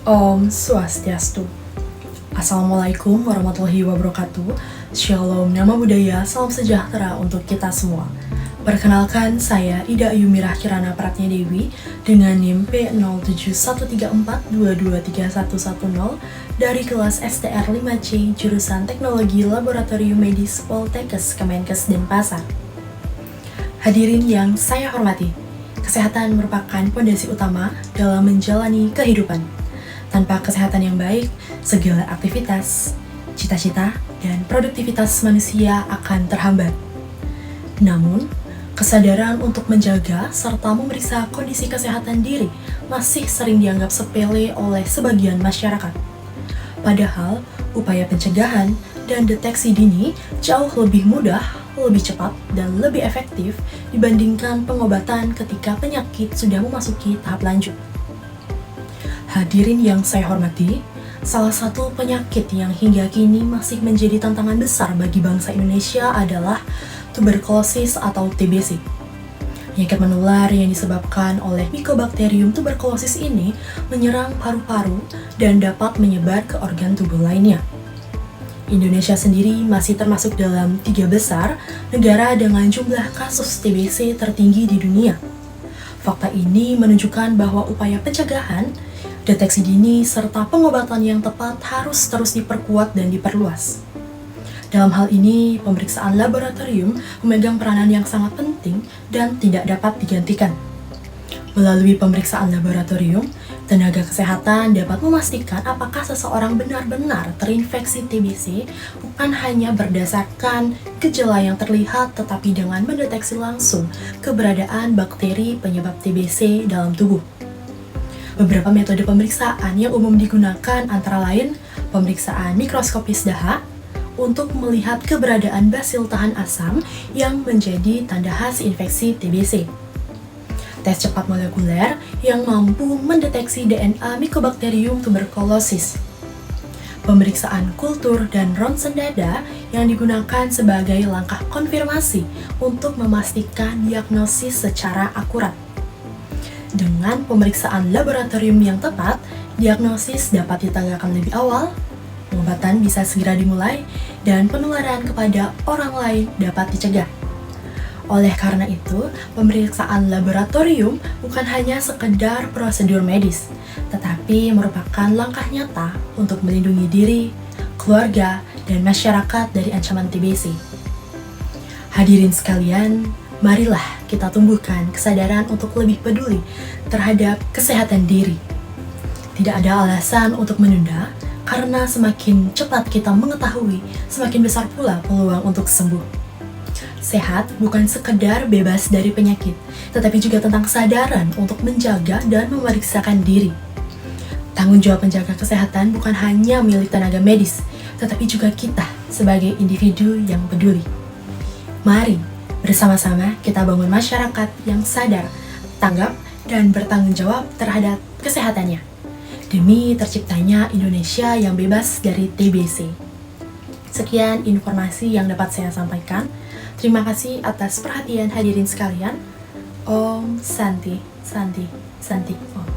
Om Swastiastu. Assalamualaikum warahmatullahi wabarakatuh. Shalom, nama budaya, salam sejahtera untuk kita semua. Perkenalkan, saya Ida Ayu Mirah Kirana Pratnya Dewi dengan NIM P071342231110 dari kelas STR 5C jurusan Teknologi Laboratorium Medis Poltekkes Kemenkes Denpasar. Hadirin yang saya hormati, kesehatan merupakan fondasi utama dalam menjalani kehidupan. Tanpa kesehatan yang baik, segala aktivitas, cita-cita, dan produktivitas manusia akan terhambat. Namun, kesadaran untuk menjaga serta memeriksa kondisi kesehatan diri masih sering dianggap sepele oleh sebagian masyarakat. Padahal, upaya pencegahan dan deteksi dini jauh lebih mudah, lebih cepat, dan lebih efektif dibandingkan pengobatan ketika penyakit sudah memasuki tahap lanjut. Hadirin yang saya hormati, salah satu penyakit yang hingga kini masih menjadi tantangan besar bagi bangsa Indonesia adalah tuberkulosis atau TBC. Penyakit menular yang disebabkan oleh Mycobacterium tuberculosis ini menyerang paru-paru dan dapat menyebar ke organ tubuh lainnya. Indonesia sendiri masih termasuk dalam 3 besar negara dengan jumlah kasus TBC tertinggi di dunia. Fakta ini menunjukkan bahwa upaya pencegahan, deteksi dini, serta pengobatan yang tepat harus terus diperkuat dan diperluas. Dalam hal ini, pemeriksaan laboratorium memegang peranan yang sangat penting dan tidak dapat digantikan. Melalui pemeriksaan laboratorium, tenaga kesehatan dapat memastikan apakah seseorang benar-benar terinfeksi TBC bukan hanya berdasarkan gejala yang terlihat, tetapi dengan mendeteksi langsung keberadaan bakteri penyebab TBC dalam tubuh. Beberapa metode pemeriksaan yang umum digunakan antara lain pemeriksaan mikroskopis dahak untuk melihat keberadaan basil tahan asam yang menjadi tanda khas infeksi TBC. Tes cepat molekuler yang mampu mendeteksi DNA Mycobacterium tuberculosis. Pemeriksaan kultur dan ronsen dada yang digunakan sebagai langkah konfirmasi untuk memastikan diagnosis secara akurat. Dengan pemeriksaan laboratorium yang tepat, diagnosis dapat ditanggakan lebih awal, pengobatan bisa segera dimulai, dan penularan kepada orang lain dapat dicegah. Oleh karena itu, pemeriksaan laboratorium bukan hanya sekedar prosedur medis, tetapi merupakan langkah nyata untuk melindungi diri, keluarga, dan masyarakat dari ancaman TBC. Hadirin sekalian, marilah kita tumbuhkan kesadaran untuk lebih peduli terhadap kesehatan diri. Tidak ada alasan untuk menunda, karena semakin cepat kita mengetahui, semakin besar pula peluang untuk sembuh. Sehat bukan sekedar bebas dari penyakit, tetapi juga tentang kesadaran untuk menjaga dan memeriksakan diri. Tanggung jawab menjaga kesehatan bukan hanya milik tenaga medis, tetapi juga kita sebagai individu yang peduli. Mari bersama-sama kita bangun masyarakat yang sadar, tanggap, dan bertanggung jawab terhadap kesehatannya, demi terciptanya Indonesia yang bebas dari TBC. Sekian informasi yang dapat saya sampaikan. Terima kasih atas perhatian hadirin sekalian. Om Santi, Santi, Santi Om.